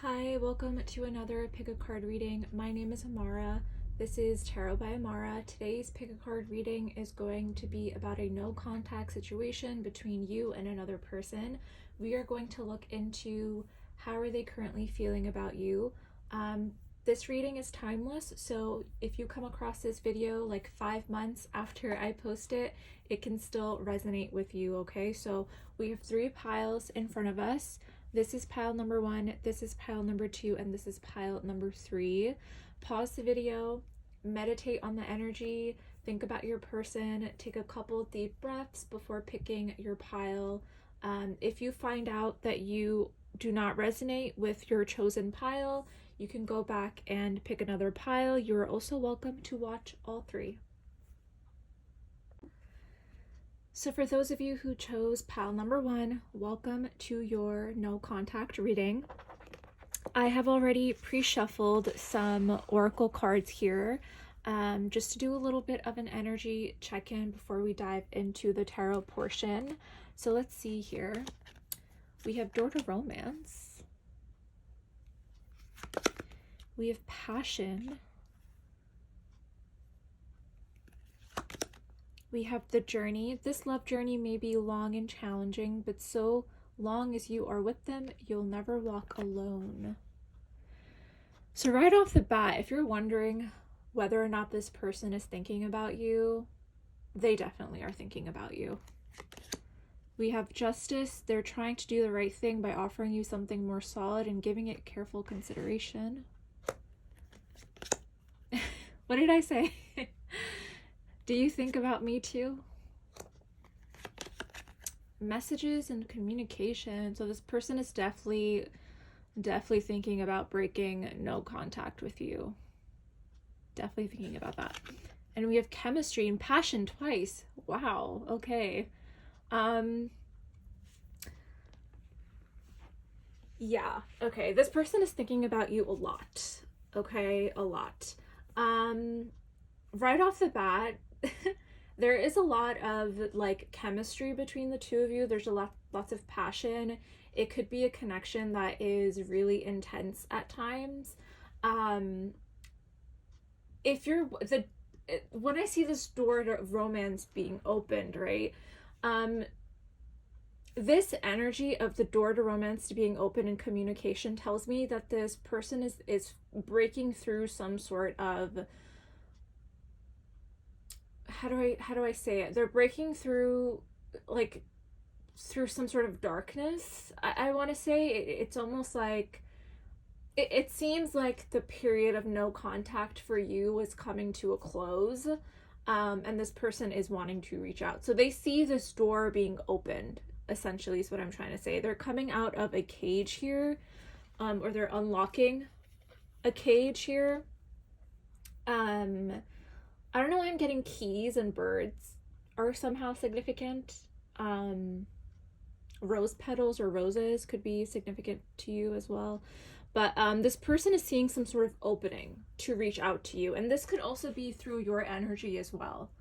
Hi, welcome to another pick a card reading. My name is Amara. This is Tarot by Amara. Today's pick a card reading is going to be about a no contact situation between you and another person. We are going to look into how are they currently feeling about you. This reading is timeless, so if you come across this video like 5 months after I post it, it can still resonate with you, okay? So we have 3 piles in front of us. This is pile number 1, this is pile number 2, and this is pile number 3. Pause the video, meditate on the energy, think about your person, take a couple deep breaths before picking your pile. If you find out that you do not resonate with your chosen pile, you can go back and pick another pile. You are also welcome to watch all 3. So for those of you who chose pile number 1, welcome to your no contact reading. I have already pre-shuffled some oracle cards here, just to do a little bit of an energy check-in before we dive into the tarot portion. So let's see here. We have door to romance. We have passion. We have the journey. This love journey may be long and challenging, but so long as you are with them, you'll never walk alone. So right off the bat, if you're wondering whether or not this person is thinking about you, they definitely are thinking about you. We have justice. They're trying to do the right thing by offering you something more solid and giving it careful consideration. What did I say? Do you think about me too? Messages and communication. So this person is definitely thinking about breaking no contact with you. Definitely thinking about that. And we have chemistry and passion twice. Wow. Okay. Yeah. Okay. This person is thinking about you a lot. Okay. A lot. Right off the bat, there is a lot of like chemistry between the two of you. There's lots of passion. It could be a connection that is really intense at times. If you're when I see this door to romance being opened, right? This energy of the door to romance to being open in communication tells me that this person is breaking through some sort of, how do I say it? They're breaking through, like, through some sort of darkness. I want to say it's almost like it seems like the period of no contact for you is coming to a close, and this person is wanting to reach out. So they see this door being opened, essentially, is what I'm trying to say. They're coming out of a cage here, or they're unlocking a cage here. I don't know why I'm getting keys and birds are somehow significant. Rose petals or roses could be significant to you as well. But this person is seeing some sort of opening to reach out to you. And this could also be through your energy as well,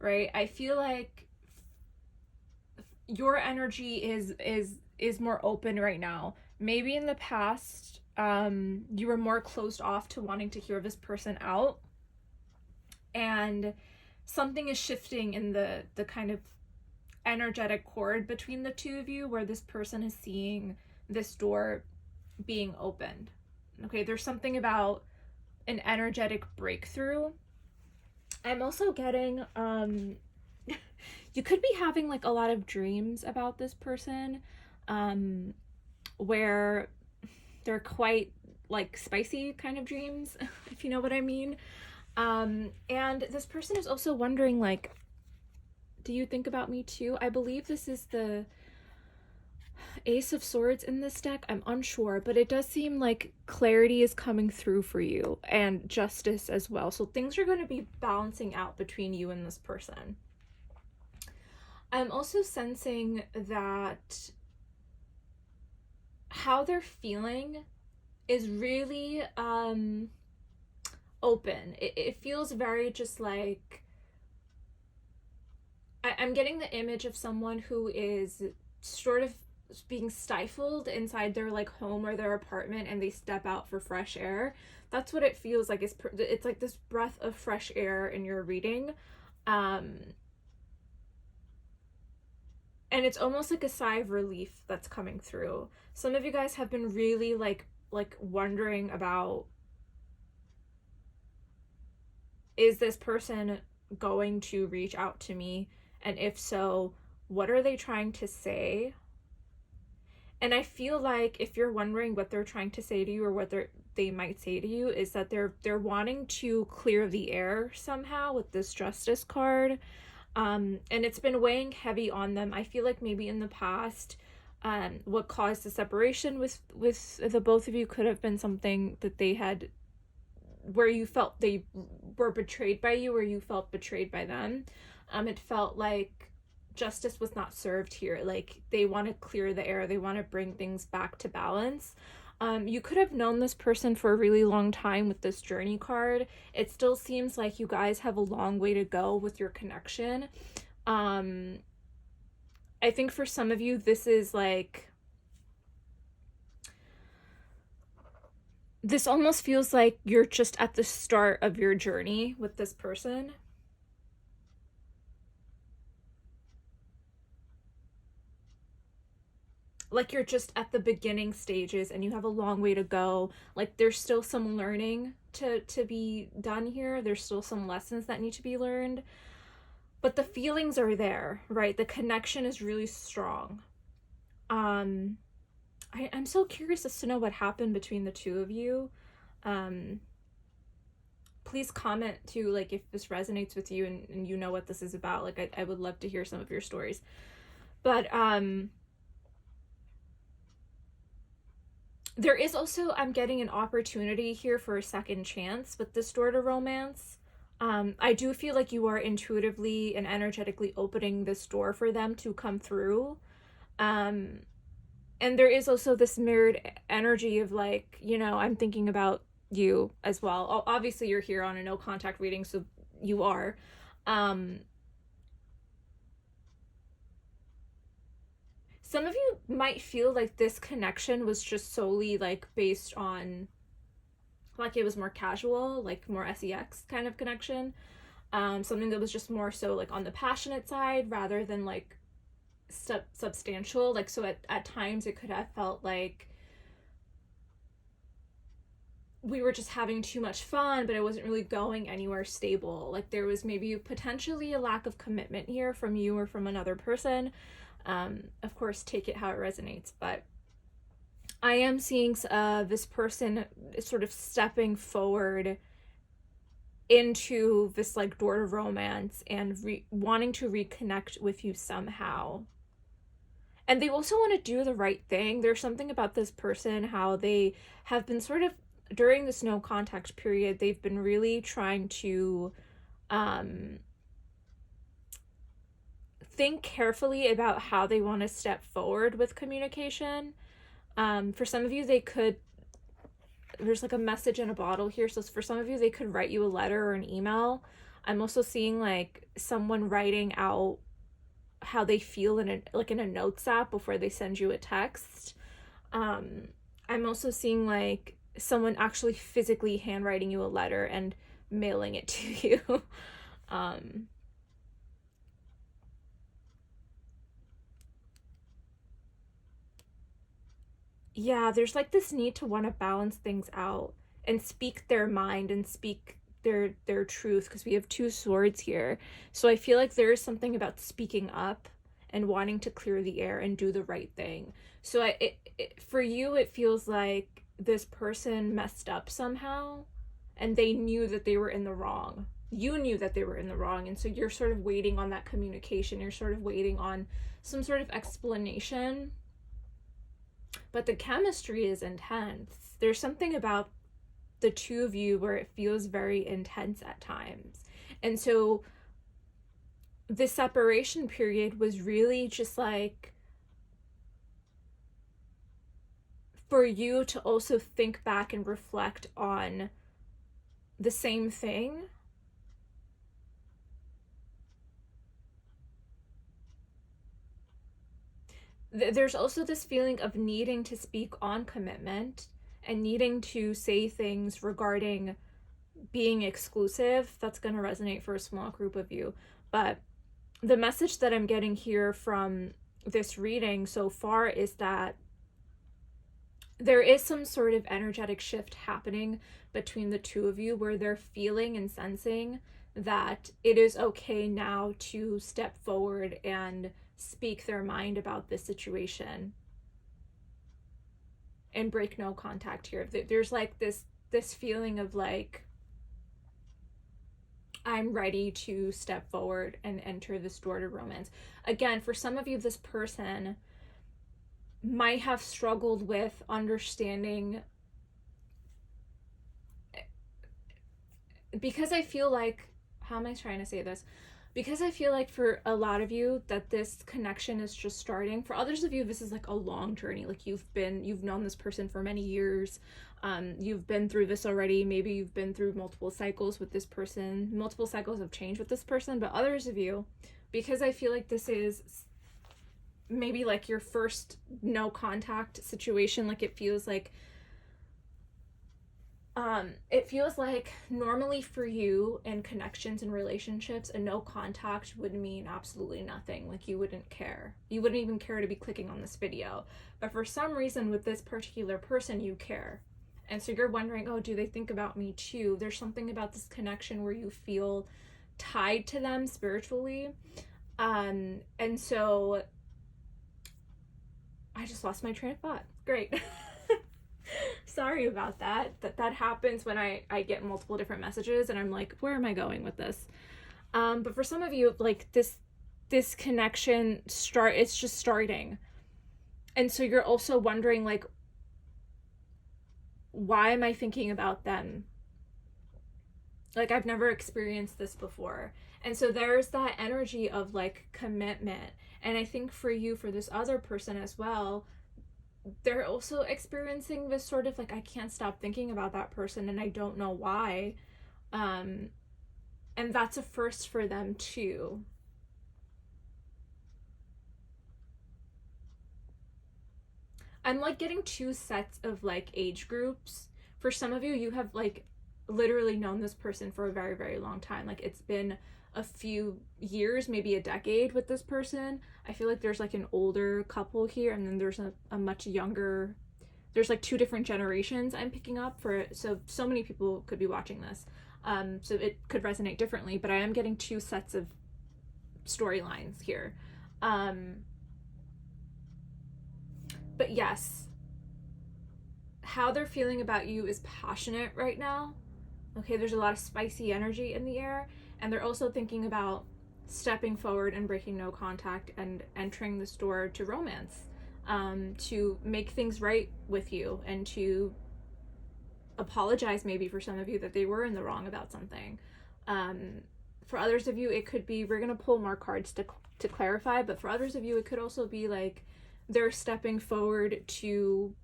right? I feel like your energy is more open right now. Maybe in the past, you were more closed off to wanting to hear this person out. And something is shifting in the kind of energetic cord between the two of you, where this person is seeing this door being opened. Okay, there's something about an energetic breakthrough. I'm also getting you could be having like a lot of dreams about this person, where they're quite like spicy kind of dreams, if you know what I mean. And this person is also wondering, like, do you think about me too? I believe this is the Ace of Swords in this deck. I'm unsure, but it does seem like clarity is coming through for you and justice as well. So things are going to be balancing out between you and this person. I'm also sensing that how they're feeling is really open. It feels very just like, I'm getting the image of someone who is sort of being stifled inside their like home or their apartment, and they step out for fresh air. That's what it feels like. It's like this breath of fresh air in your reading. Um, and it's almost like a sigh of relief that's coming through. Some of you guys have been really like wondering about, is this person going to reach out to me, and if so, what are they trying to say? And I feel like if you're wondering what they're trying to say to you, or what they might say to you, is that they're wanting to clear the air somehow with this justice card. And it's been weighing heavy on them. I feel like maybe in the past, what caused the separation with the both of you could have been something that they had, where you felt they were betrayed by you, or you felt betrayed by them. It felt like justice was not served here. Like, they want to clear the air, they want to bring things back to balance. You could have known this person for a really long time with this journey card. It still seems like you guys have a long way to go with your connection. I think for some of you, this is like, this almost feels like you're just at the start of your journey with this person. Like, you're just at the beginning stages and you have a long way to go. Like, there's still some learning to be done here. There's still some lessons that need to be learned. But the feelings are there, right? The connection is really strong. I'm so curious as to know what happened between the two of you. Please comment too, like, if this resonates with you, and you know what this is about. Like, I would love to hear some of your stories. But there is also, I'm getting an opportunity here for a second chance with this door to romance. I do feel like you are intuitively and energetically opening this door for them to come through. And there is also this mirrored energy of, like, I'm thinking about you as well. Obviously, you're here on a no contact reading, so you are. Some of you might feel like this connection was just solely like based on, like, it was more casual, like more sex kind of connection. Something that was just more so like on the passionate side rather than like substantial. Like, so at times it could have felt like we were just having too much fun, but it wasn't really going anywhere stable. Like, there was maybe potentially a lack of commitment here from you or from another person. Of course, take it how it resonates, but I am seeing this person sort of stepping forward into this like door to romance and wanting to reconnect with you somehow. And they also want to do the right thing. There's something about this person, how they have been sort of, during this no contact period, they've been really trying to think carefully about how they want to step forward with communication. For some of you, there's like a message in a bottle here. So for some of you, they could write you a letter or an email. I'm also seeing like someone writing out how they feel in a notes app before they send you a text. I'm also seeing like someone actually physically handwriting you a letter and mailing it to you. Yeah, there's like this need to want to balance things out and speak their mind and speak their truth, because we have two swords here. So I feel like there is something about speaking up and wanting to clear the air and do the right thing. So for you, it feels like this person messed up somehow, and they knew that they were in the wrong. You knew that they were in the wrong, and so you're sort of waiting on that communication. You're sort of waiting on some sort of explanation. But the chemistry is intense. There's something about the two of you where it feels very intense at times. And so this separation period was really just like for you to also think back and reflect on the same thing. There's also this feeling of needing to speak on commitment and needing to say things regarding being exclusive. That's going to resonate for a small group of you. But the message that I'm getting here from this reading so far is that there is some sort of energetic shift happening between the two of you where they're feeling and sensing that it is okay now to step forward and speak their mind about this situation and break no contact here. There's like this feeling of like, I'm ready to step forward and enter this door to romance. Again, for some of you, this person might have struggled with understanding, because I feel like, how am I trying to say this? Because I feel like for a lot of you that this connection is just starting. For others of you, this is like a long journey. Like you've known this person for many years. You've been through this already. Maybe you've been through multiple cycles with this person. Multiple cycles of change with this person. But others of you, because I feel like this is maybe like your first no contact situation, like it feels like normally for you in connections and relationships, a no contact would mean absolutely nothing. Like you wouldn't care. You wouldn't even care to be clicking on this video. But for some reason with this particular person, you care. And so you're wondering, oh, do they think about me too? There's something about this connection where you feel tied to them spiritually. And so I just lost my train of thought. Great. Sorry about that. That happens when I get multiple different messages and I'm like, where am I going with this? But for some of you, like this connection it's just starting. And so you're also wondering, like, why am I thinking about them? Like, I've never experienced this before. And so there's that energy of like commitment. And I think for you, for this other person as well, they're also experiencing this sort of like, I can't stop thinking about that person and I don't know why. And that's a first for them too. I'm like getting two sets of like age groups. For some of you, you have like literally known this person for a very, very long time. Like it's been a few years, maybe a decade with this person. I feel like there's like an older couple here and then there's a much younger, there's like two different generations I'm picking up for, so many people could be watching this. So it could resonate differently, but I am getting two sets of storylines here. But yes, how they're feeling about you is passionate right now. Okay, there's a lot of spicy energy in the air, and they're also thinking about stepping forward and breaking no contact and entering this door to romance, to make things right with you and to apologize maybe for some of you that they were in the wrong about something. For others of you, it could be, we're going to pull more cards to clarify, but for others of you, it could also be like they're stepping forward to,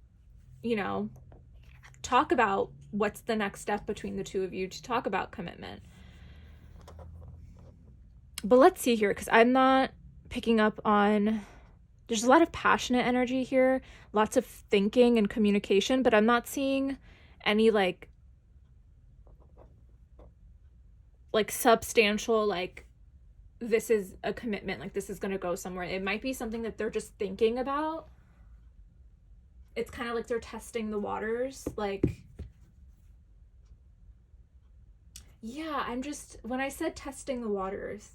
you know, talk about what's the next step between the two of you, to talk about commitment. But let's see here, because I'm not picking up on, there's a lot of passionate energy here, lots of thinking and communication, but I'm not seeing any like substantial, like this is a commitment, like this is going to go somewhere. It might be something that they're just thinking about. It's kind of like they're testing the waters. Like, yeah, I'm just, when I said testing the waters,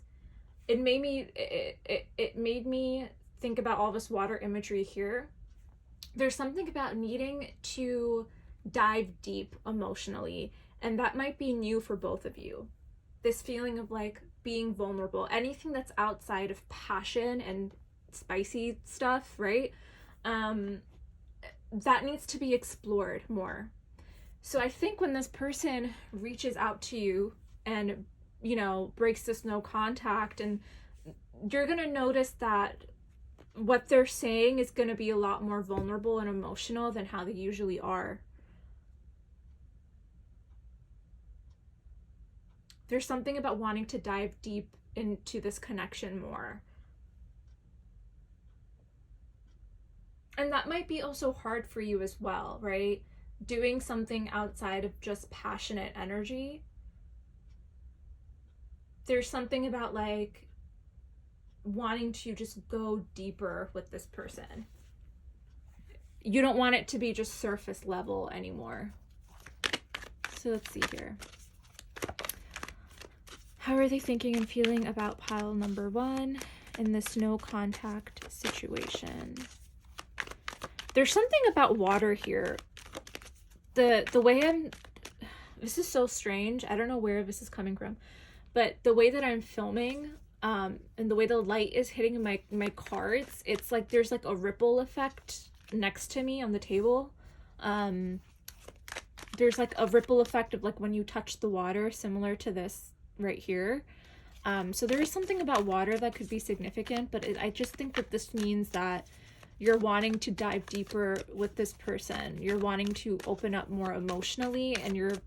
it made me think about all this water imagery here. There's something about needing to dive deep emotionally, and that might be new for both of you. This feeling of like being vulnerable, anything that's outside of passion and spicy stuff, right? That needs to be explored more. So I think when this person reaches out to you and, you know, breaks this no contact, and you're going to notice that what they're saying is going to be a lot more vulnerable and emotional than how they usually are. There's something about wanting to dive deep into this connection more. And that might be also hard for you as well, right? Doing something outside of just passionate energy. There's something about like wanting to just go deeper with this person. You don't want it to be just surface level anymore. So let's see here. How are they thinking and feeling about pile number 1 in this no contact situation? There's something about water here. The way this is so strange. I don't know where this is coming from, but the way that I'm filming, and the way the light is hitting my cards, it's like there's like a ripple effect next to me on the table. There's like a ripple effect of like when you touch the water, similar to this right here. So there is something about water that could be significant, but I just think that this means that you're wanting to dive deeper with this person. You're wanting to open up more emotionally, and you're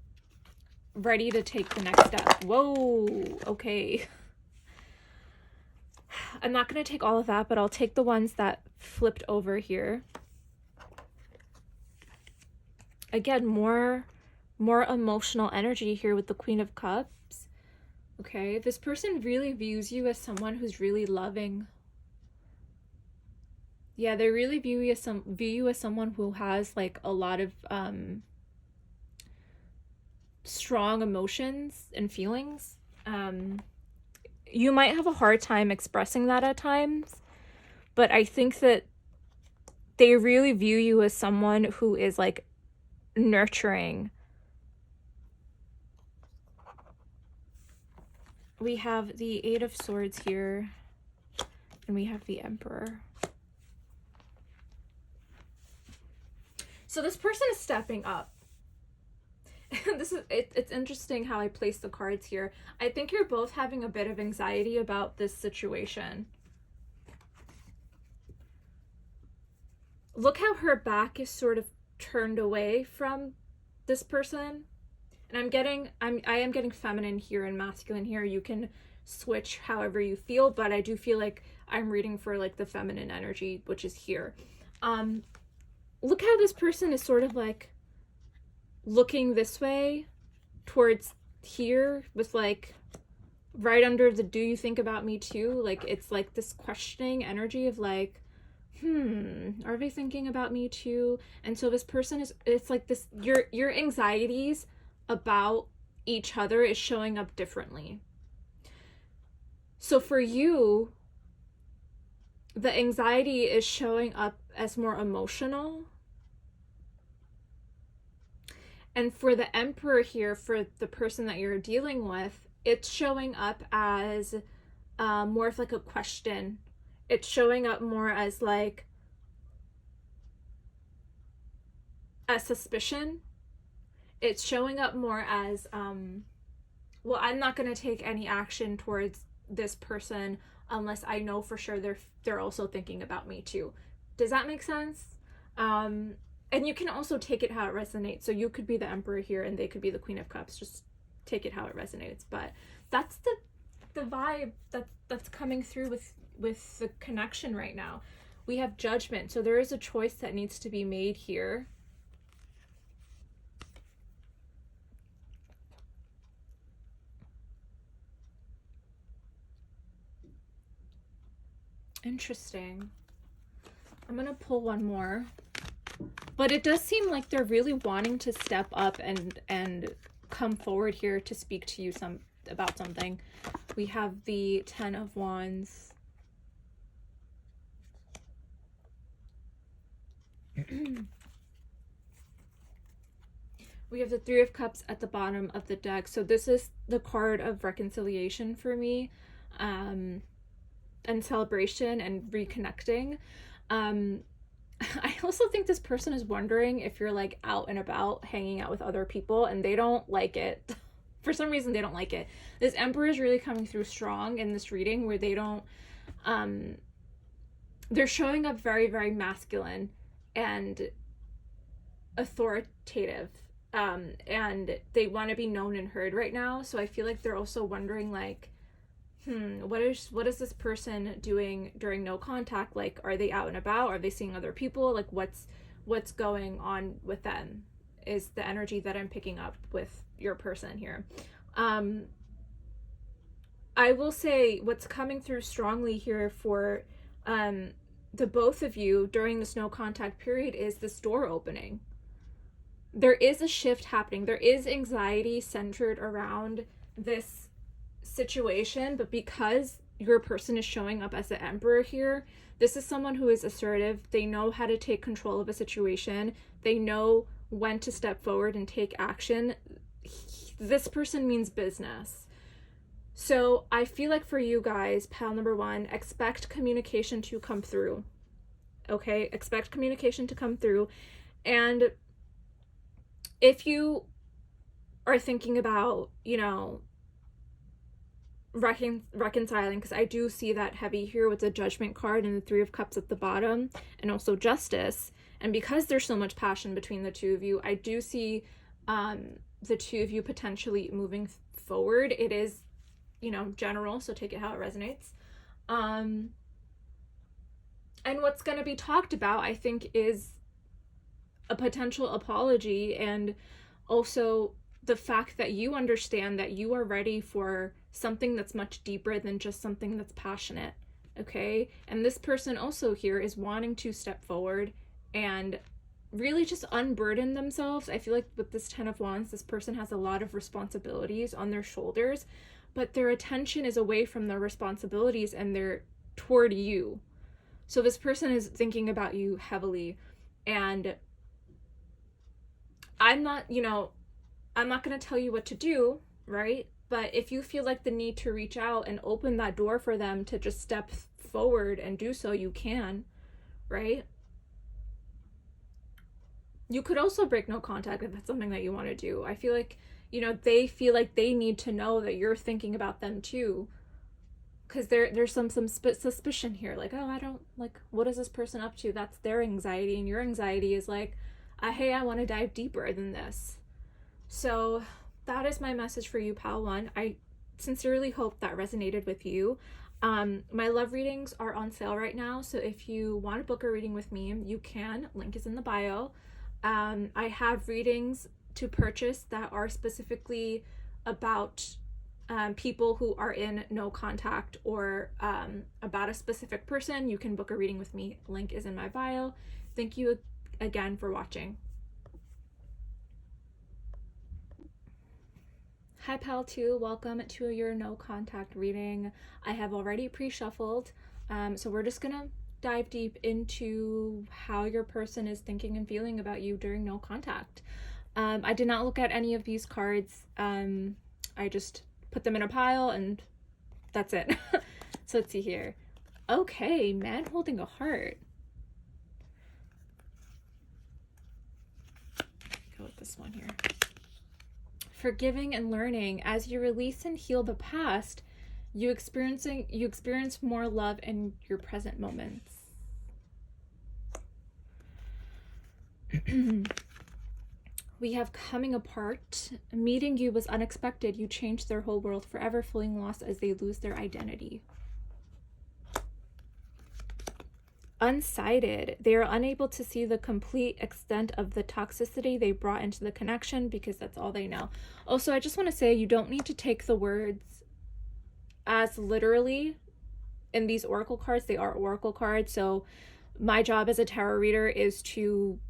ready to take the next step. Whoa, okay. I'm not going to take all of that, but I'll take the ones that flipped over here. Again, more emotional energy here with the Queen of Cups. Okay, this person really views you as someone who's really loving. Yeah, they really view you as someone who has like a lot of strong emotions and feelings. You might have a hard time expressing that at times, but I think that they really view you as someone who is like nurturing. We have the 8 of Swords here, and we have the Emperor. So this person is stepping up. It's interesting how I place the cards here. I think you're both having a bit of anxiety about this situation. Look how her back is sort of turned away from this person. And I am getting feminine here and masculine here. You can switch however you feel, but I do feel like I'm reading for like the feminine energy, which is here. Look how this person is sort of like looking this way towards here with like right under the do you think about me too? Like it's like this questioning energy of like, are they thinking about me too? And so this person is, it's like this, your anxieties about each other is showing up differently. So for you, the anxiety is showing up as more emotional. And for the Emperor here, for the person that you're dealing with, it's showing up as more of like a question. It's showing up more as like a suspicion. It's showing up more as, well, I'm not going to take any action towards this person unless I know for sure they're also thinking about me too. Does that make sense? And you can also take it how it resonates. So you could be the Emperor here and they could be the Queen of Cups. Just take it how it resonates. But that's the vibe that's coming through with the connection right now. We have Judgment. So there is a choice that needs to be made here. Interesting. I'm going to pull one more. But it does seem like they're really wanting to step up and come forward here to speak to you about something. We have the 10 of Wands. We have the 3 of Cups at the bottom of the deck. So this is the card of reconciliation for me, and celebration and reconnecting. I also think this person is wondering if you're like out and about hanging out with other people and they don't like it. For some reason, they don't like it. This Emperor is really coming through strong in this reading where they don't, they're showing up very, very masculine and authoritative. And they want to be known and heard right now. So I feel like they're also wondering like, what is this person doing during no contact? Like, are they out and about? Are they seeing other people? Like, what's going on with them is the energy that I'm picking up with your person here. I will say what's coming through strongly here for the both of you during this no contact period is this door opening. There is a shift happening. There is anxiety centered around this situation, but because your person is showing up as the emperor here, this is someone who is assertive. They know how to take control of a situation. They know when to step forward and take action. This person means business. So I feel like for you guys, pal number one, expect communication to come through. Okay? Expect communication to come through. And if you are thinking about, reconciling, because I do see that heavy here with the Judgment card and the Three of Cups at the bottom, and also Justice. And because there's so much passion between the two of you, I do see the two of you potentially moving forward. It is, general, so take it how it resonates. And what's going to be talked about, I think, is a potential apology, and also the fact that you understand that you are ready for something that's much deeper than just something that's passionate. Okay? And this person also here is wanting to step forward and really just unburden themselves. I feel like with this Ten of Wands, this person has a lot of responsibilities on their shoulders, but their attention is away from their responsibilities and they're toward you. So this person is thinking about you heavily, and I'm not going to tell you what to do, right? But if you feel like the need to reach out and open that door for them to just step forward and do so, you can, right? You could also break no contact if that's something that you want to do. I feel like, they feel like they need to know that you're thinking about them too. Because there's some suspicion here. Like, oh, I don't, like, what is this person up to? That's their anxiety. And your anxiety is like, hey, I want to dive deeper than this. So that is my message for you, pal one. I sincerely hope that resonated with you. My love readings are on sale right now, so if you want to book a reading with me, you can. Link is in the bio. I have readings to purchase that are specifically about people who are in no contact or about a specific person. You can book a reading with me. Link is in my bio. Thank you again for watching. Hi pal 2, welcome to your no contact reading. I have already pre-shuffled, so we're just gonna dive deep into how your person is thinking and feeling about you during no contact. I did not look at any of these cards. I just put them in a pile and that's it. So let's see here. Okay, man holding a heart. Go with this one here. Forgiving and learning. As you release and heal the past, you experience more love in your present moments. We have coming apart. Meeting you was unexpected. You changed their whole world forever, feeling lost as they lose their identity. Unsighted. They are unable to see the complete extent of the toxicity they brought into the connection because that's all they know. Also, I just want to say you don't need to take the words as literally in these oracle cards. They are oracle cards, so my job as a tarot reader is to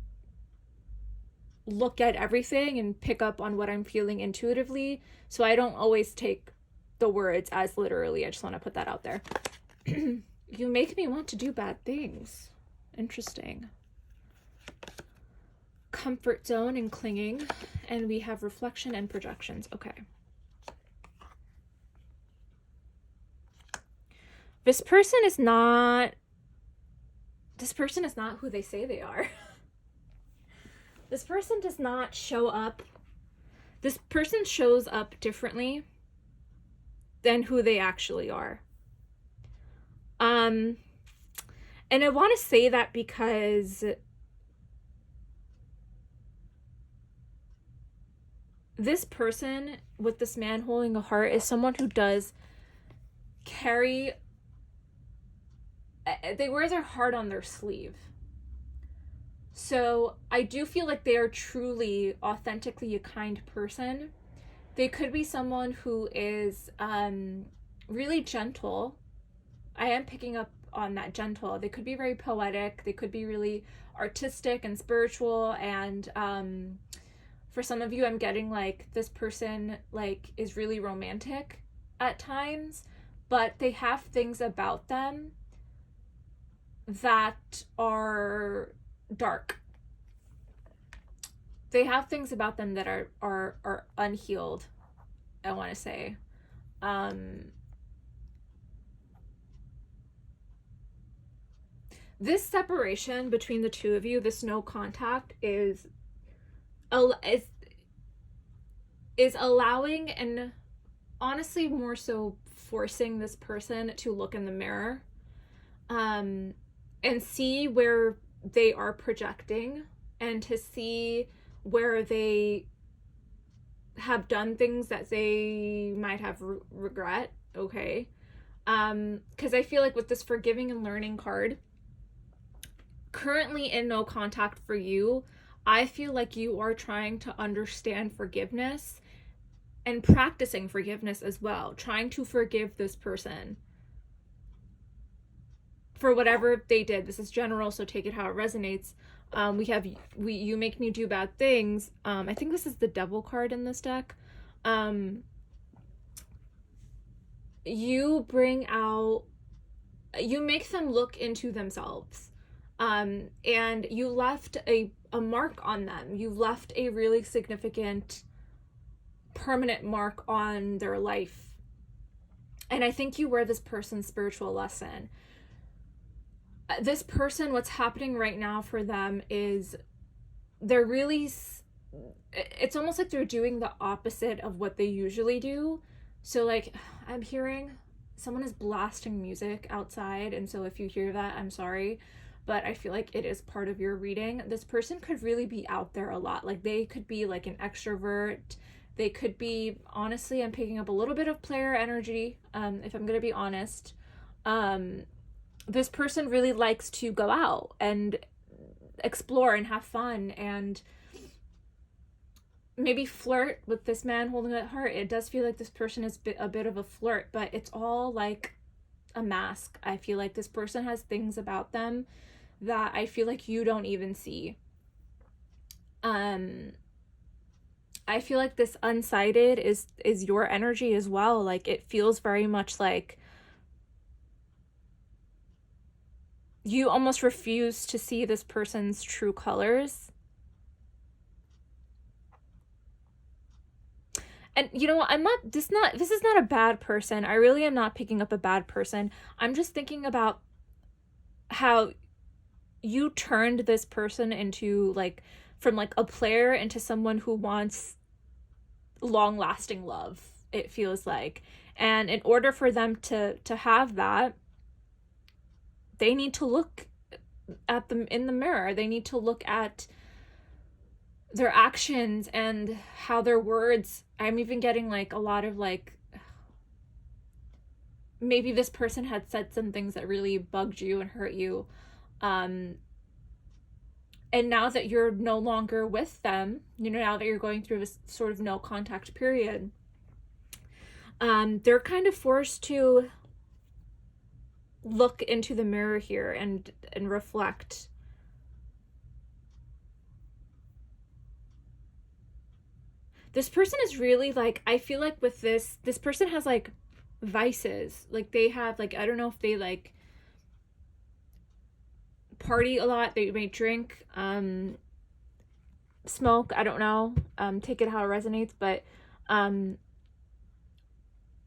look at everything and pick up on what I'm feeling intuitively, so I don't always take the words as literally. I just want to put that out there. You make me want to do bad things. Interesting. Comfort zone and clinging. And we have reflection and projections. Okay. This person is not who they say they are. This person does not show up. This person shows up differently than who they actually are. And I want to say that because this person with this man holding a heart is someone who does carry, they wear their heart on their sleeve. So I do feel like they are truly, authentically a kind person. They could be someone who is really gentle. I am picking up on that gentle. They could be very poetic. They could be really artistic and spiritual. And for some of you, I'm getting like this person like is really romantic at times, but they have things about them that are dark. They have things about them that are unhealed, I want to say. This separation between the two of you, this no contact, is allowing, and honestly more so forcing this person to look in the mirror and see where they are projecting, and to see where they have done things that they might have regret. Okay. Because I feel like with this forgiving and learning card, currently in no contact for you, I feel like you are trying to understand forgiveness and practicing forgiveness as well, trying to forgive this person for whatever they did. This is general, so take it how it resonates. You make me do bad things. I think this is the devil card in this deck. You make them look into themselves. And you left a mark on them. You left a really significant, permanent mark on their life. And I think you were this person's spiritual lesson. This person, what's happening right now for them is they're really, it's almost like they're doing the opposite of what they usually do. So like, I'm hearing someone is blasting music outside, and so if you hear that, I'm sorry, but I feel like it is part of your reading. This person could really be out there a lot. Like, they could be like an extrovert. They could be, honestly, I'm picking up a little bit of player energy, if I'm gonna be honest. This person really likes to go out and explore and have fun and maybe flirt with this man holding that heart. It does feel like this person is a bit of a flirt, but it's all like a mask. I feel like this person has things about them that I feel like you don't even see. I feel like this unsighted is your energy as well. Like, it feels very much like you almost refuse to see this person's true colors. And you know what, this is not a bad person. I really am not picking up a bad person. I'm just thinking about how you turned this person into, like, from like a player into someone who wants long-lasting love, it feels like. And in order for them to have that, they need to look at them in the mirror. They need to look at their actions and how their words, I'm even getting like a lot of like, maybe this person had said some things that really bugged you and hurt you. And now that you're no longer with them, you know, now that you're going through this sort of no contact period, they're kind of forced to look into the mirror here and reflect. This person is really like, I feel like with this person has like vices. Like, they have like, I don't know if they like party a lot, they may drink, smoke, I don't know, take it how it resonates, but I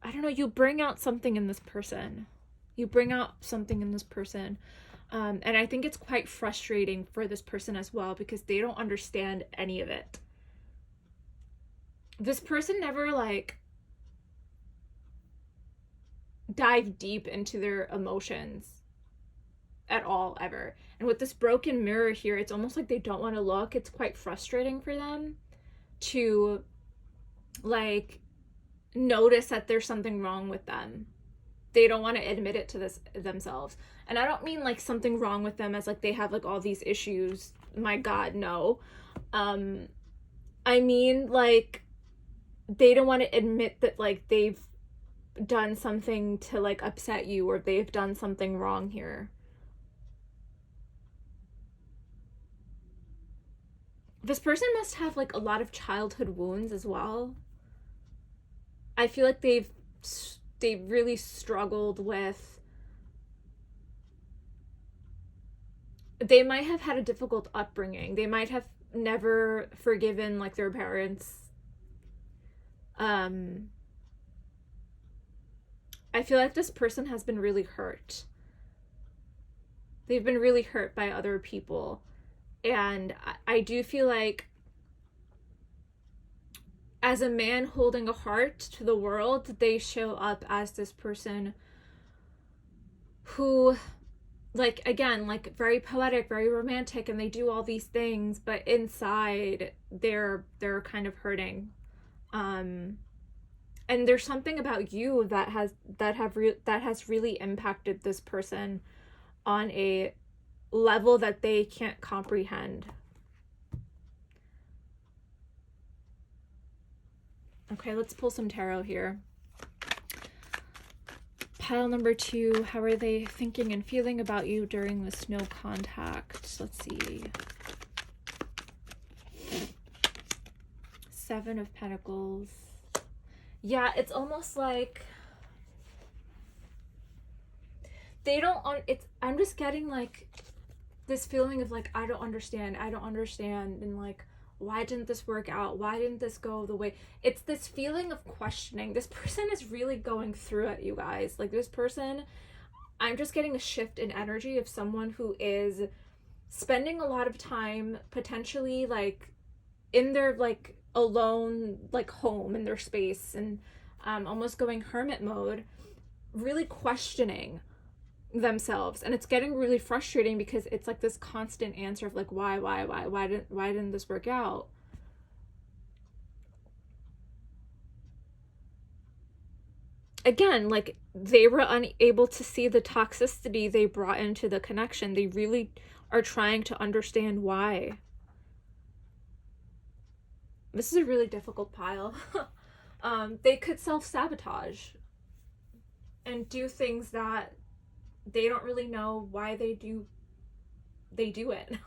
don't know, you bring out something in this person. And I think it's quite frustrating for this person as well, because they don't understand any of it. This person never like dive deep into their emotions at all, ever. And with this broken mirror here, it's almost like they don't want to look. It's quite frustrating for them to like notice that there's something wrong with them. they don't want to admit it to this themselves. And I don't mean like something wrong with them as like they have like all these issues. My God, no. I mean like they don't want to admit that like they've done something to like upset you, or they've done something wrong here. This person must have like a lot of childhood wounds as well. I feel like they've really struggled with, they might have had a difficult upbringing. They might have never forgiven like their parents. I feel like this person has been really hurt. They've been really hurt by other people. And I do feel like as a man holding a heart to the world, they show up as this person who, like, again, like very poetic, very romantic, and they do all these things, but inside they're kind of hurting. And there's something about you that has really impacted this person on a level that they can't comprehend. Okay, let's pull some tarot here. Pile number 2, how are they thinking and feeling about you during this no contact? Let's see. 7 of Pentacles. Yeah, it's almost like they don't I'm just getting like this feeling of like I don't understand, and like why didn't this work out? Why didn't this go the way? It's this feeling of questioning. This person is really going through it, you guys. Like this person, I'm just getting a shift in energy of someone who is spending a lot of time potentially like in their like alone like home, in their space, and almost going hermit mode, really questioning themselves. And it's getting really frustrating because it's like this constant answer of like why didn't this work out? Again, like they were unable to see the toxicity they brought into the connection. They really are trying to understand why. This is a really difficult pile. They could self-sabotage and do things that they don't really know why they do it.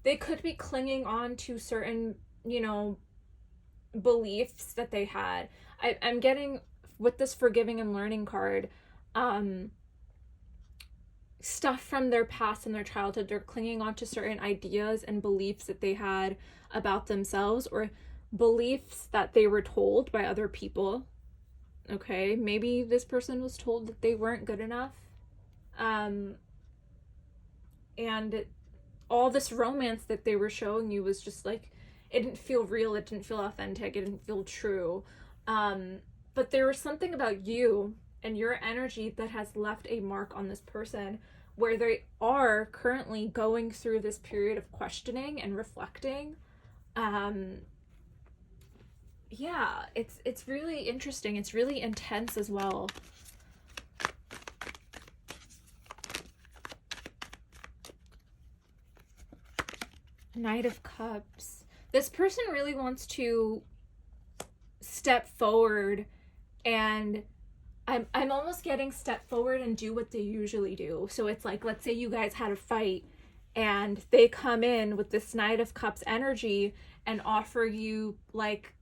They could be clinging on to certain, beliefs that they had. I'm getting, with this forgiving and learning card, stuff from their past and their childhood. They're clinging on to certain ideas and beliefs that they had about themselves, or beliefs that they were told by other people. Okay, maybe this person was told that they weren't good enough. And all this romance that they were showing you was just like, it didn't feel real, it didn't feel authentic, it didn't feel true. But there was something about you and your energy that has left a mark on this person, where they are currently going through this period of questioning and reflecting. Yeah, it's really interesting. It's really intense as well. Knight of Cups. This person really wants to step forward, and I'm almost getting step forward and do what they usually do. So it's like, let's say you guys had a fight and they come in with this Knight of Cups energy and offer you like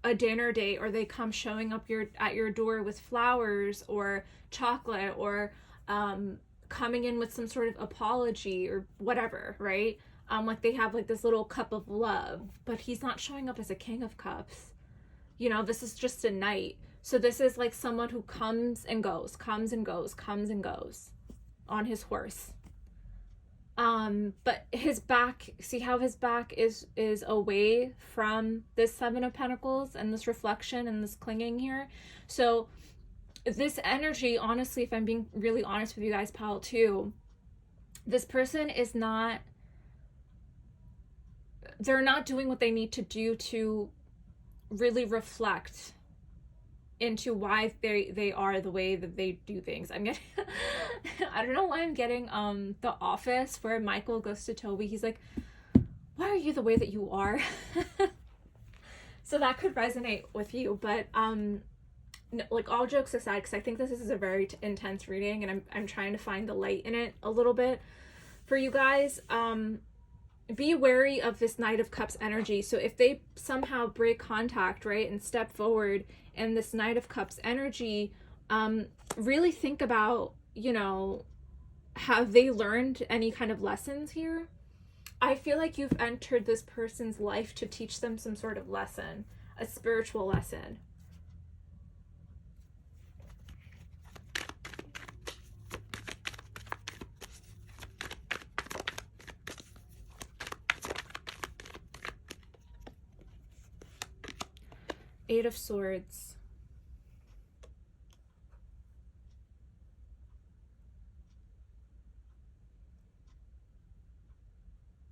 a dinner date, or they come showing up at your door with flowers or chocolate, or coming in with some sort of apology or whatever, right? Like they have like this little cup of love, but he's not showing up as a King of Cups. This is just a knight. So this is like someone who comes and goes on his horse. But his back, see how his back is away from this 7 of Pentacles and this reflection and this clinging here. So this energy, honestly, if I'm being really honest with you guys, pile 2, this person is not, they're not doing what they need to do to really reflect into why they are the way that they do things. I'm getting I don't know why I'm getting The Office, where Michael goes to Toby. He's like, why are you the way that you are? So that could resonate with you, but like, all jokes aside, because I think this is a very intense reading, and I'm trying to find the light in it a little bit for you guys. Be wary of this Knight of Cups energy. So if they somehow break contact, right, and step forward, and this Knight of Cups energy, really think about, you know, have they learned any kind of lessons here? I feel like you've entered this person's life to teach them some sort of lesson, a spiritual lesson. Eight of Swords.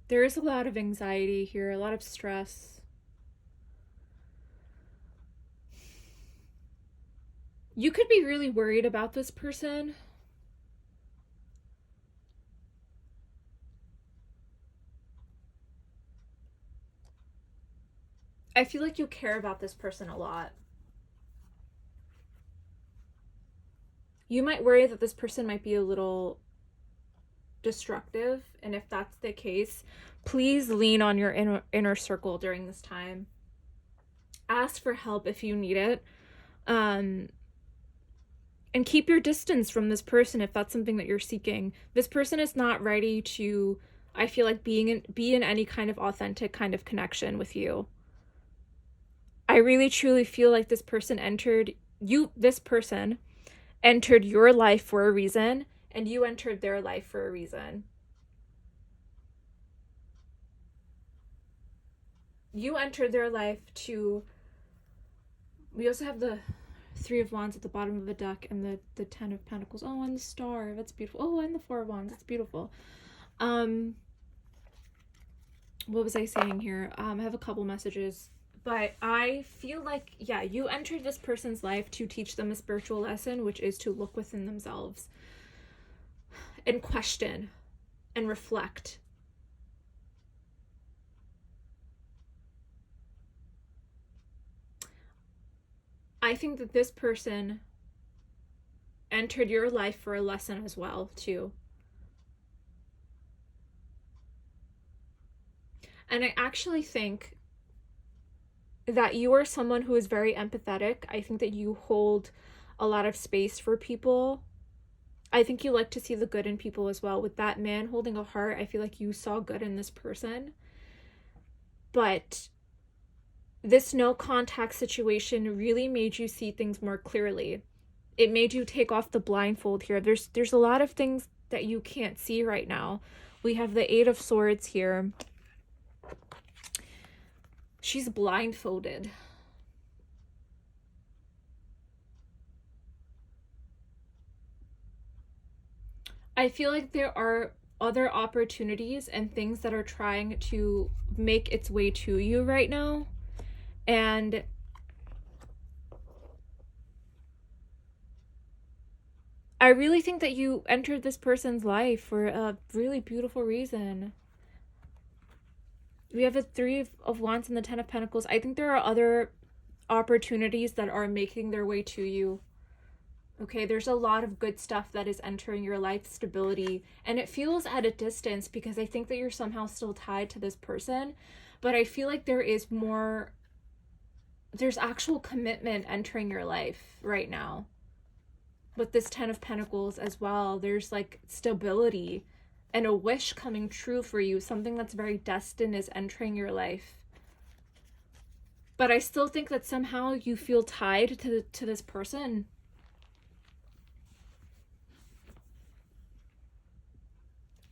There is a lot of anxiety here, a lot of stress. You could be really worried about this person. I feel like you care about this person a lot. You might worry that this person might be a little destructive, and if that's the case, please lean on your inner circle during this time. Ask for help if you need it, and keep your distance from this person if that's something that you're seeking. This person is not ready to, I feel like, be in any kind of authentic kind of connection with you. I really truly feel like this person entered your life for a reason, and you entered their life for a reason. You entered their life to... We also have the Three of Wands at the bottom of the deck, and the Ten of Pentacles. Oh, and the Star. That's beautiful. Oh, and the Four of Wands. That's beautiful. What was I saying here? I have a couple messages. But I feel like, yeah, you entered this person's life to teach them a spiritual lesson, which is to look within themselves and question and reflect. I think that this person entered your life for a lesson as well, too. And I actually think that you are someone who is very empathetic. I think that you hold a lot of space for people. I think you like to see the good in people as well. With that man holding a heart, I feel like you saw good in this person. But this no contact situation really made you see things more clearly. It made you take off the blindfold here. There's a lot of things that you can't see right now. We have the Eight of Swords here. She's blindfolded. I feel like there are other opportunities and things that are trying to make its way to you right now. And I really think that you entered this person's life for a really beautiful reason. We have a Three of Wands and the Ten of Pentacles. I think there are other opportunities that are making their way to you. Okay, there's a lot of good stuff that is entering your life, stability, and it feels at a distance because I think that you're somehow still tied to this person, but I feel like there's actual commitment entering your life right now. With this Ten of Pentacles as well, there's like stability and a wish coming true for you. Something that's very destined is entering your life. But I still think that somehow you feel tied to this person.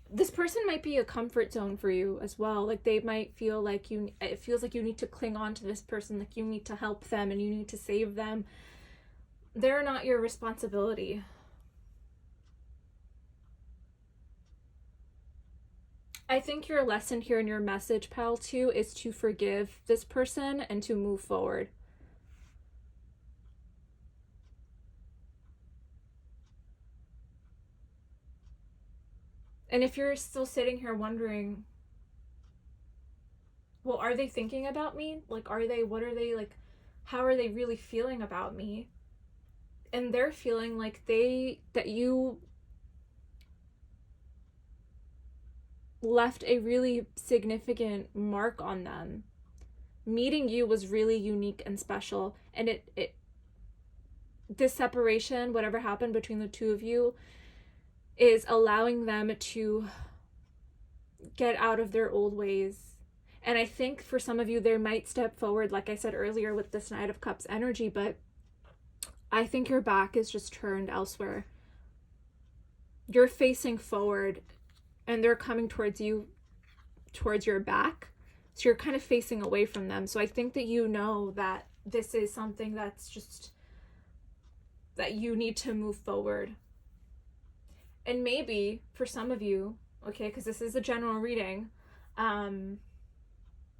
This person might be a comfort zone for you as well. Like, they might feel like it feels like you need to cling on to this person, like you need to help them and you need to save them. They're not your responsibility. I think your lesson here in your message, pal, too, is to forgive this person and to move forward. And if you're still sitting here wondering, well, are they thinking about me? Like, what are they, like, how are they really feeling about me? And they're feeling like that you left a really significant mark on them. Meeting you was really unique and special. And this separation, whatever happened between the two of you, is allowing them to get out of their old ways. And I think for some of you, they might step forward, like I said earlier, with this Knight of Cups energy, but I think your back is just turned elsewhere. You're facing forward and they're coming towards you, towards your back. So you're kind of facing away from them. So I think that you know that this is something that's just, that you need to move forward. And maybe for some of you, okay, because this is a general reading,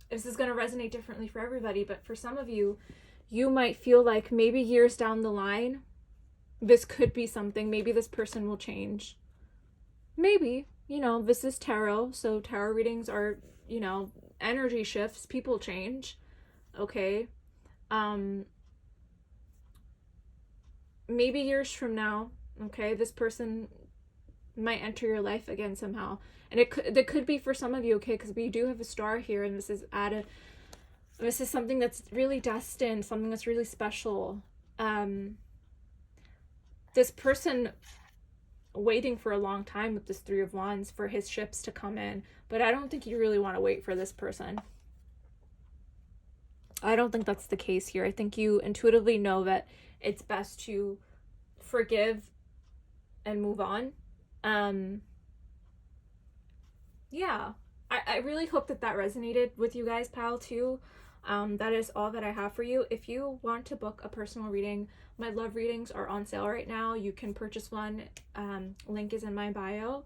this is going to resonate differently for everybody, but for some of you, you might feel like maybe years down the line, this could be something. Maybe this person will change. Maybe, this is tarot, so tarot readings are, energy shifts, people change, okay? Maybe years from now, okay, this person might enter your life again somehow. And that could be for some of you, okay, because we do have a star here, and this is something that's really destined, something that's really special. This person waiting for a long time with this Three of Wands for his ships to come in, but I don't think you really want to wait for this person. I don't think that's the case here. I think you intuitively know that it's best to forgive and move on. Yeah, I really hope that resonated with you guys, pal, too. That is all that I have for you. If you want to book a personal reading, my love readings are on sale right now. You can purchase one. Link is in my bio.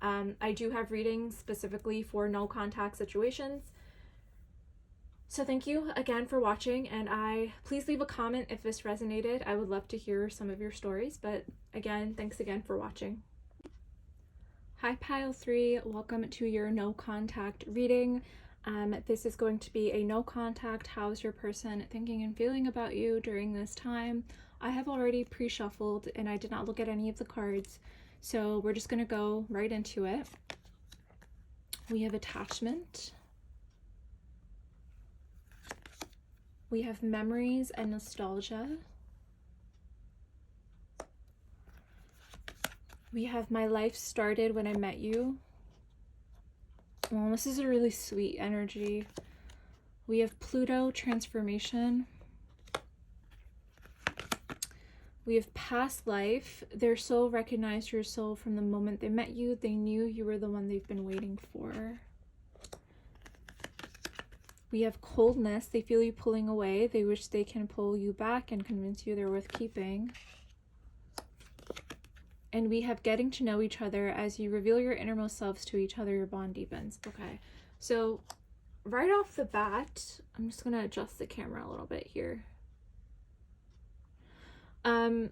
I do have readings specifically for no contact situations. So thank you again for watching, and please leave a comment if this resonated. I would love to hear some of your stories, but again, thanks again for watching. Hi Pile 3, welcome to your no contact reading. This is going to be a no contact, how's your person thinking and feeling about you during this time. I have already pre-shuffled and I did not look at any of the cards, so we're just going to go right into it. We have attachment. We have memories and nostalgia. We have my life started when I met you. Well, this is a really sweet energy. We have Pluto transformation. We have past life. Their soul recognized your soul from the moment they met you. They knew you were the one they've been waiting for. We have coldness. They feel you pulling away. They wish they can pull you back and convince you they're worth keeping. And we have getting to know each other. As you reveal your innermost selves to each other, your bond deepens. Okay, so right off the bat, I'm just going to adjust the camera a little bit here. Right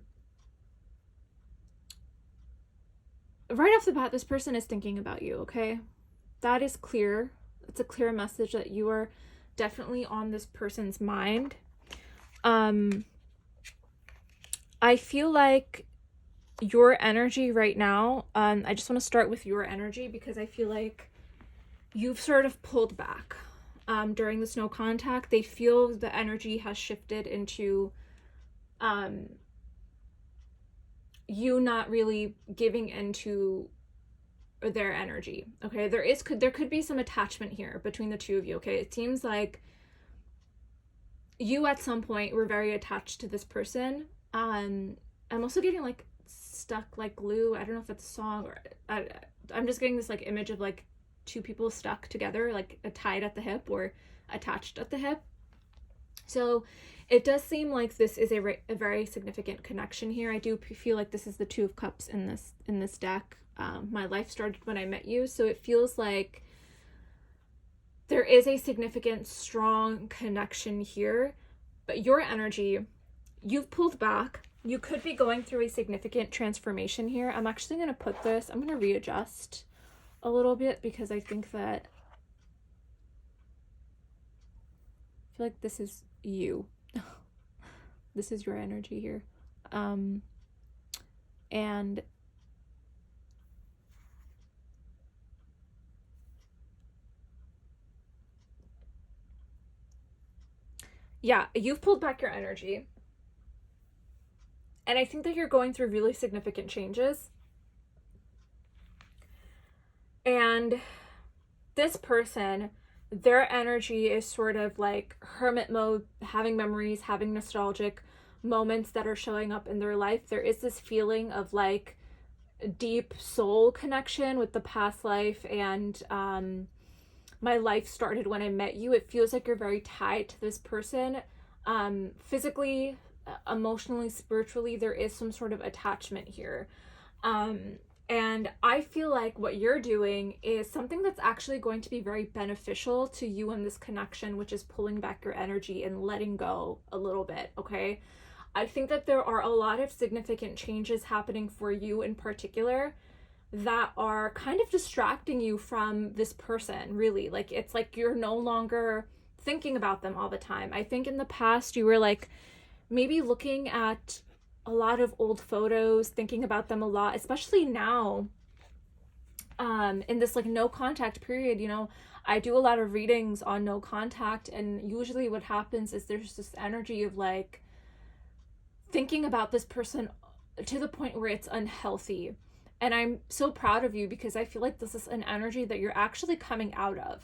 off the bat, this person is thinking about you, okay? That is clear. It's a clear message that you are definitely on this person's mind. I feel like your energy right now, I just want to start with your energy because I feel like you've sort of pulled back during this no contact. They feel the energy has shifted into you not really giving into their energy. Okay, there could be some attachment here between the two of you. Okay, it seems like you at some point were very attached to this person. I'm also getting like stuck like glue. I don't know if it's a song or I'm just getting this like image of like two people stuck together, like tied at the hip or attached at the hip. So it does seem like this is a very significant connection here. I do feel like this is the Two of Cups in this deck. My life started when I met you, so it feels like there is a significant, strong connection here. But your energy, you've pulled back. You could be going through a significant transformation here. I'm actually going to put this, I'm going to readjust a little bit, because I think that I feel like this is you. This is your energy here. And yeah, you've pulled back your energy. And I think that you're going through really significant changes. And this person, their energy is sort of like hermit mode, having memories, having nostalgic moments that are showing up in their life. There is this feeling of like deep soul connection with the past life, and my life started when I met you. It feels like you're very tied to this person, physically, emotionally, spiritually. There is some sort of attachment here. And I feel like what you're doing is something that's actually going to be very beneficial to you in this connection, which is pulling back your energy and letting go a little bit, okay? I think that there are a lot of significant changes happening for you in particular that are kind of distracting you from this person, really. Like, it's like you're no longer thinking about them all the time. I think in the past you were like maybe looking at a lot of old photos, thinking about them a lot, especially now, in this like no contact period. You know, I do a lot of readings on no contact, and usually what happens is there's this energy of like thinking about this person to the point where it's unhealthy. And I'm so proud of you, because I feel like this is an energy that you're actually coming out of.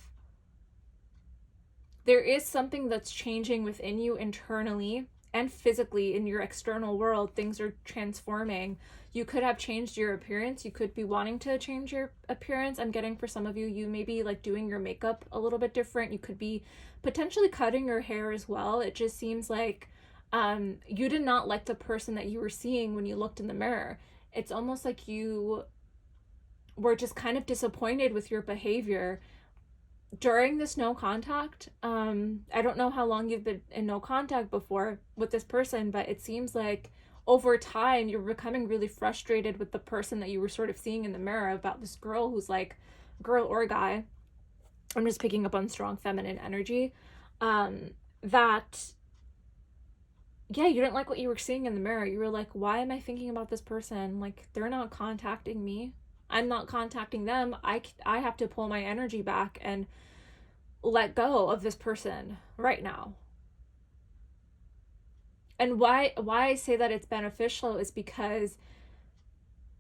There is something that's changing within you internally and physically in your external world. Things are transforming. You could have changed your appearance. You could be wanting to change your appearance. I'm getting for some of you, you may be like doing your makeup a little bit different. You could be potentially cutting your hair as well. It just seems like you did not like the person that you were seeing when you looked in the mirror. It's almost like you were just kind of disappointed with your behavior during this no contact. I don't know how long you've been in no contact before with this person, but it seems like over time you're becoming really frustrated with the person that you were sort of seeing in the mirror, about this girl who's like, girl or guy, I'm just picking up on strong feminine energy, that yeah, you didn't like what you were seeing in the mirror. You were like, why am I thinking about this person? Like, they're not contacting me. I'm not contacting them. I have to pull my energy back and let go of this person right now. And why I say that it's beneficial is because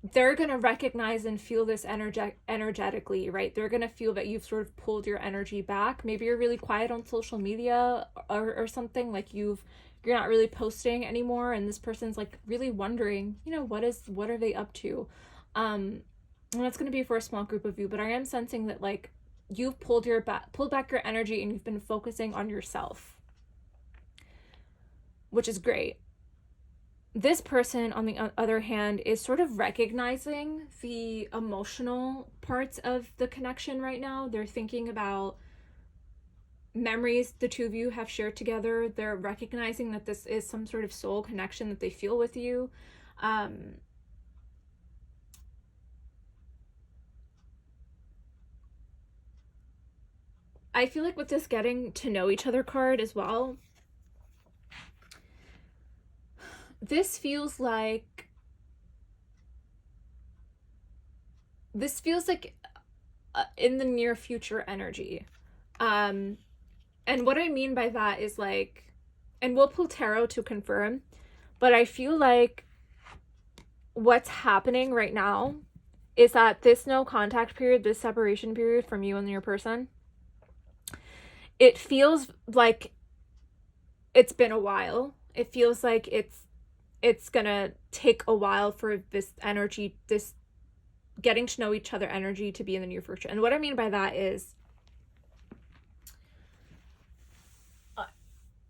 they're going to recognize and feel this energetically, right? They're going to feel that you've sort of pulled your energy back. Maybe you're really quiet on social media, or something, like you're not really posting anymore, and this person's like really wondering, you know, what are they up to? And that's going to be for a small group of you, but I am sensing that like you've pulled back your energy, and you've been focusing on yourself, which is great. This person, on the other hand, is sort of recognizing the emotional parts of the connection right now. They're thinking about memories the two of you have shared together. They're recognizing that this is some sort of soul connection that they feel with you. I feel like with this getting to know each other card as well, this feels like in the near future energy. And what I mean by that is like, and we'll pull tarot to confirm, but I feel like what's happening right now is that this no contact period, this separation period from you and your person, it feels like it's been a while. It feels like it's gonna take a while for this energy, this getting to know each other energy, to be in the near future. And what I mean by that is,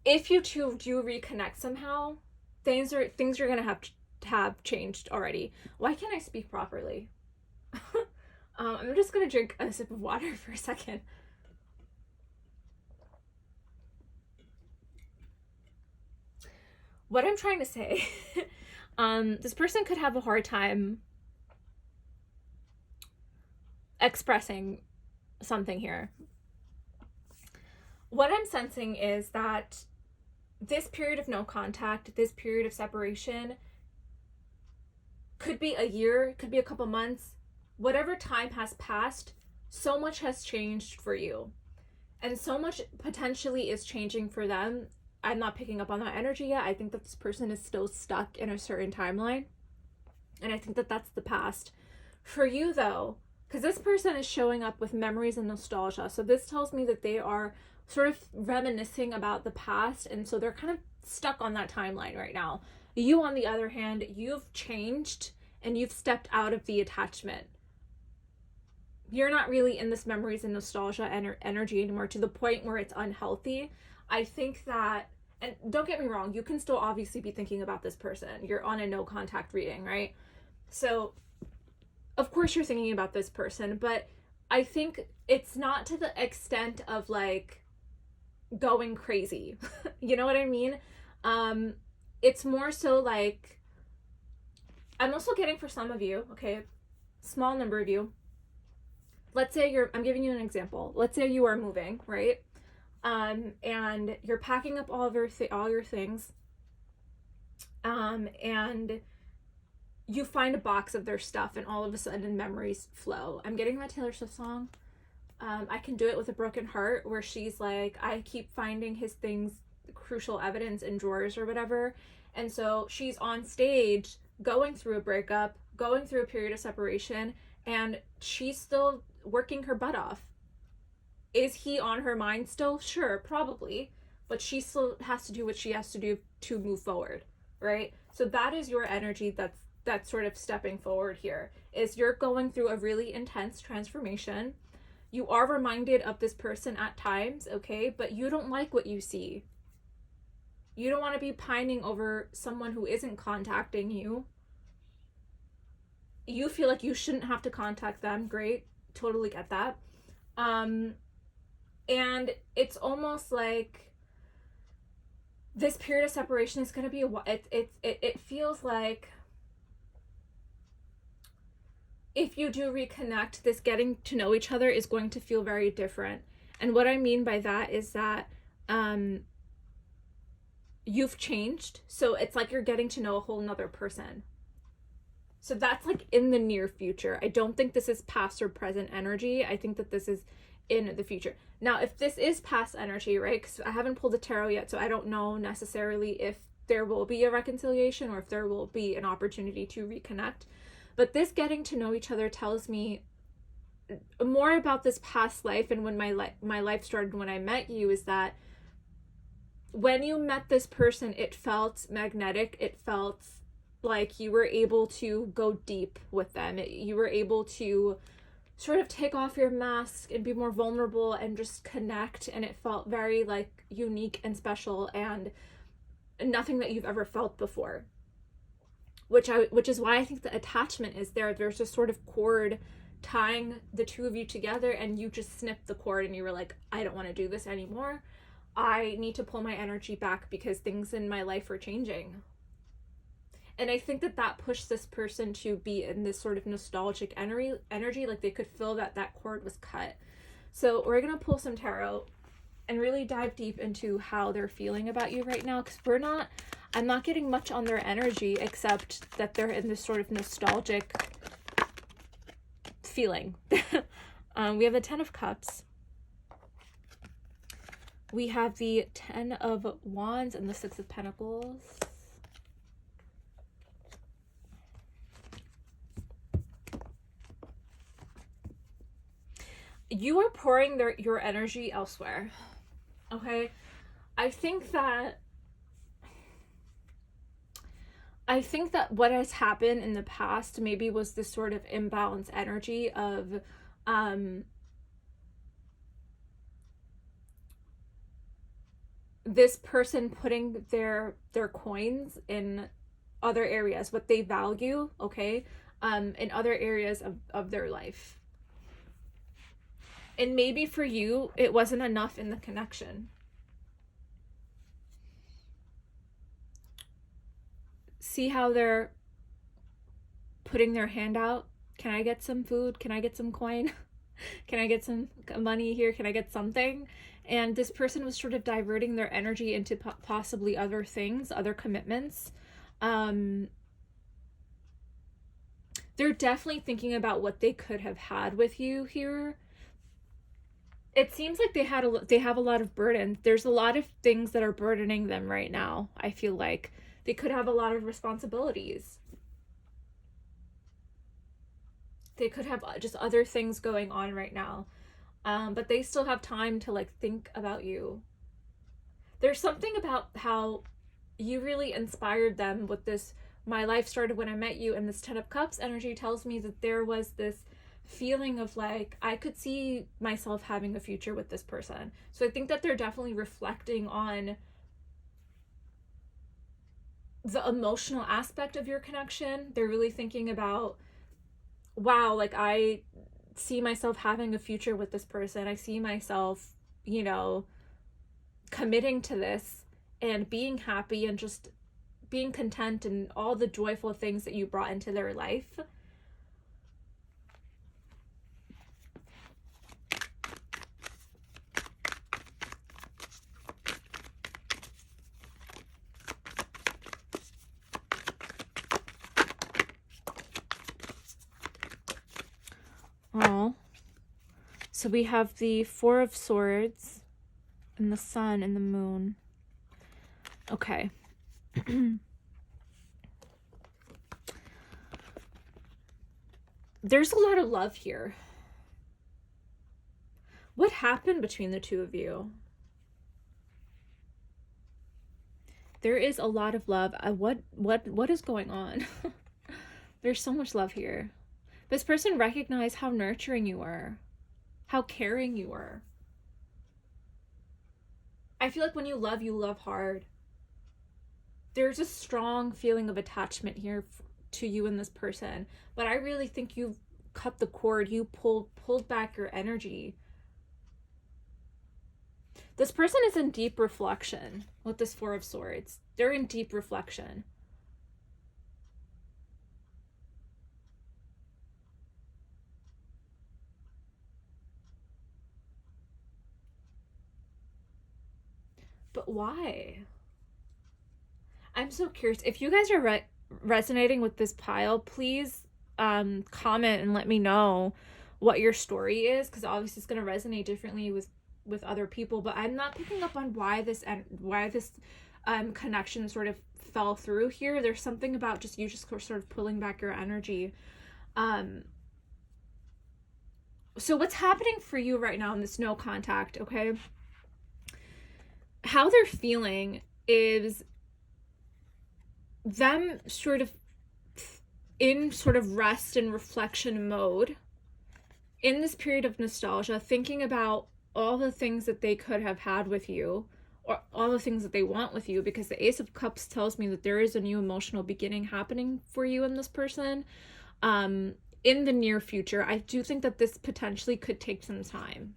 if you two do reconnect somehow, things are gonna have changed already. Why can't I speak properly? I'm just gonna drink a sip of water for a second. What I'm trying to say, this person could have a hard time expressing something here. What I'm sensing is that this period of no contact, this period of separation, could be a year, could be a couple months, whatever time has passed, so much has changed for you. And so much potentially is changing for them. I'm not picking up on that energy yet. I think that this person is still stuck in a certain timeline. And I think that that's the past. For you, though, because this person is showing up with memories and nostalgia. So this tells me that they are sort of reminiscing about the past. And so they're kind of stuck on that timeline right now. You, on the other hand, you've changed and you've stepped out of the attachment. You're not really in this memories and nostalgia energy anymore, to the point where it's unhealthy. I think that, and don't get me wrong, you can still obviously be thinking about this person. You're on a no contact reading, right? So of course you're thinking about this person, but I think it's not to the extent of like going crazy. You know what I mean? It's more so like, I'm also getting for some of you, okay, small number of you, let's say I'm giving you an example. Let's say you are moving, right? And you're packing up all your things, and you find a box of their stuff, and all of a sudden memories flow. I'm getting that Taylor Swift song. I Can Do It With a Broken Heart, where she's like, I keep finding his things, crucial evidence in drawers or whatever. And so she's on stage going through a breakup, going through a period of separation, and she's still working her butt off. Is he on her mind still? Sure, probably. But she still has to do what she has to do to move forward, right? So that is your energy that's sort of stepping forward here. Is you're going through a really intense transformation. You are reminded of this person at times, okay? But you don't like what you see. You don't want to be pining over someone who isn't contacting you. You feel like you shouldn't have to contact them. Great. Totally get that. And it's almost like this period of separation is going to be it feels like if you do reconnect, this getting to know each other is going to feel very different. And what I mean by that is that you've changed. So it's like you're getting to know a whole nother person. So that's like in the near future. I don't think this is past or present energy. I think that this is in the future. Now, if this is past energy, right, because I haven't pulled the tarot yet, so I don't know necessarily if there will be a reconciliation or if there will be an opportunity to reconnect. But this getting to know each other tells me more about this past life and when my life started when I met you, is that when you met this person, it felt magnetic. It felt like you were able to go deep with them. You were able to sort of take off your mask and be more vulnerable and just connect. And it felt very like unique and special and nothing that you've ever felt before. Which is why I think the attachment is there. There's a sort of cord tying the two of you together, and you just snipped the cord and you were like, I don't want to do this anymore. I need to pull my energy back because things in my life are changing. And I think that pushed this person to be in this sort of nostalgic energy, like they could feel that cord was cut. So we're going to pull some tarot and really dive deep into how they're feeling about you right now, because I'm not getting much on their energy except that they're in this sort of nostalgic feeling. We have the 10 of Cups. We have the 10 of Wands and the 6 of Pentacles. You are pouring your energy elsewhere, okay? I think that what has happened in the past maybe was this sort of imbalanced energy of this person putting their coins in other areas, what they value, okay, in other areas of their life. And maybe for you, it wasn't enough in the connection. See how they're putting their hand out? Can I get some food? Can I get some coin? Can I get some money here? Can I get something? And this person was sort of diverting their energy into possibly other things, other commitments. Um, they're definitely thinking about what they could have had with you here. It seems like they have a lot of burden. There's a lot of things that are burdening them right now. I feel like they could have a lot of responsibilities. They could have just other things going on right now. But they still have time to like think about you. There's something about how you really inspired them with this. My life started when I met you, and this 10 of Cups energy tells me that there was this feeling of like, I could see myself having a future with this person. So I think that they're definitely reflecting on the emotional aspect of your connection. They're really thinking about, wow, like I see myself having a future with this person. I see myself, you know, committing to this and being happy and just being content and all the joyful things that you brought into their life. Oh, so we have the Four of Swords and the Sun and the Moon. Okay. There's a lot of love here. What happened between the two of you? There is a lot of love. What is going on? There's so much love here. This person recognized how nurturing you were, how caring you were. I feel like when you love hard. There's a strong feeling of attachment here to you and this person, but I really think you've cut the cord. You pulled back your energy. This person is in deep reflection with this Four of Swords. They're in deep reflection. But why? I'm so curious. If you guys are resonating with this pile, please comment and let me know what your story is, because obviously it's going to resonate differently with other people. But I'm not picking up on why this connection sort of fell through here. There's something about just you just sort of pulling back your energy. So what's happening for you right now in this no contact, okay? How they're feeling is them sort of in sort of rest and reflection mode in this period of nostalgia, thinking about all the things that they could have had with you, or all the things that they want with you, because the Ace of Cups tells me that there is a new emotional beginning happening for you and this person in the near future. I do think that this potentially could take some time,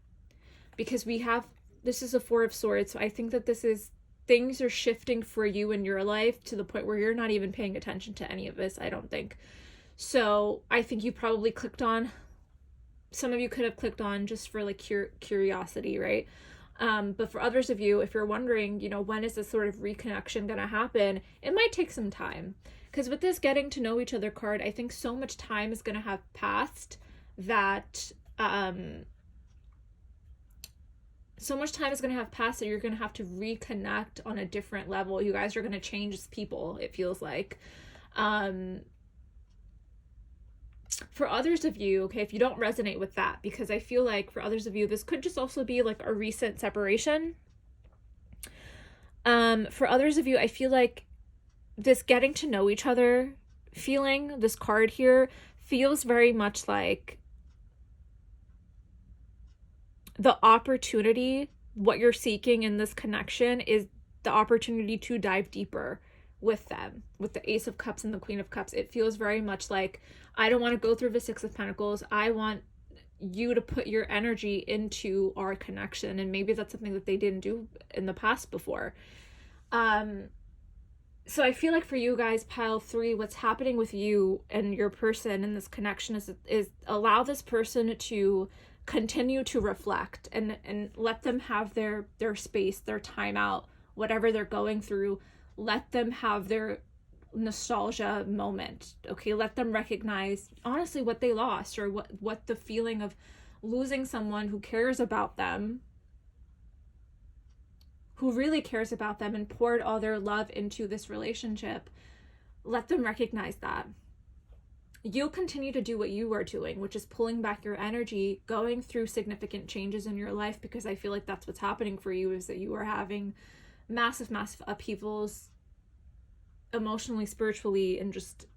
because this is a Four of Swords, so I think that things are shifting for you in your life to the point where you're not even paying attention to any of this, I don't think. So I think you probably some of you could have clicked on just for like curiosity, right? But for others of you, if you're wondering, when is this sort of reconnection going to happen, it might take some time. Because with this getting to know each other card, I think so much time is going to have passed that you're going to have to reconnect on a different level. You guys are going to change as people, it feels like. For others of you, okay, if you don't resonate with that, because I feel like for others of you, this could just also be like a recent separation. For others of you, I feel like this getting to know each other feeling, this card here, feels very much like the opportunity, what you're seeking in this connection is the opportunity to dive deeper with them, with the Ace of Cups and the Queen of Cups. It feels very much like, I don't want to go through the Six of Pentacles. I want you to put your energy into our connection. And maybe that's something that they didn't do in the past before. So I feel like for you guys, pile 3, what's happening with you and your person in this connection is allow this person to continue to reflect and let them have their space, their time out, whatever they're going through. Let them have their nostalgia moment. Okay, let them recognize honestly what they lost, or what the feeling of losing someone who cares about them, who really cares about them and poured all their love into this relationship. Let them recognize that. You'll continue to do what you are doing, which is pulling back your energy, going through significant changes in your life, because I feel like that's what's happening for you, is that you are having massive upheavals emotionally, spiritually, and just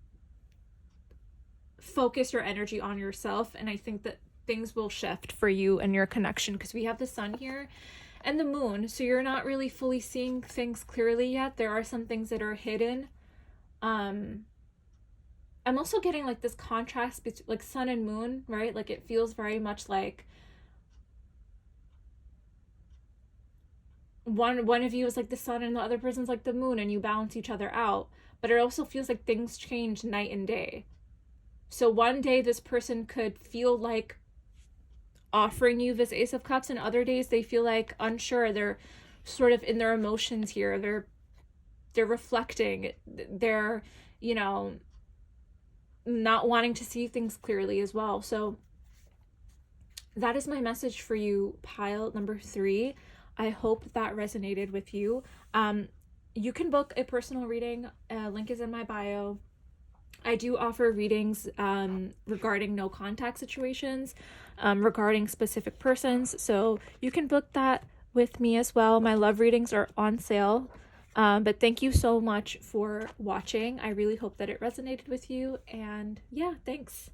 focus your energy on yourself. And I think that things will shift for you and your connection, because we have the sun here and the moon, so you're not really fully seeing things clearly yet. There are some things that are hidden. I'm also getting like this contrast between like sun and moon, right? Like it feels very much like one of you is like the sun and the other person's like the moon, and you balance each other out. But it also feels like things change night and day. So one day this person could feel like offering you this Ace of Cups, and other days they feel like unsure. They're sort of in their emotions here. They're reflecting. They're, you know, not wanting to see things clearly as well. So that is my message for you, pile number 3. I hope that resonated with you. You can book a personal reading. Link is in my bio. I do offer readings regarding no contact situations, regarding specific persons. So you can book that with me as well. My love readings are on sale. But thank you so much for watching. I really hope that it resonated with you. And yeah, thanks.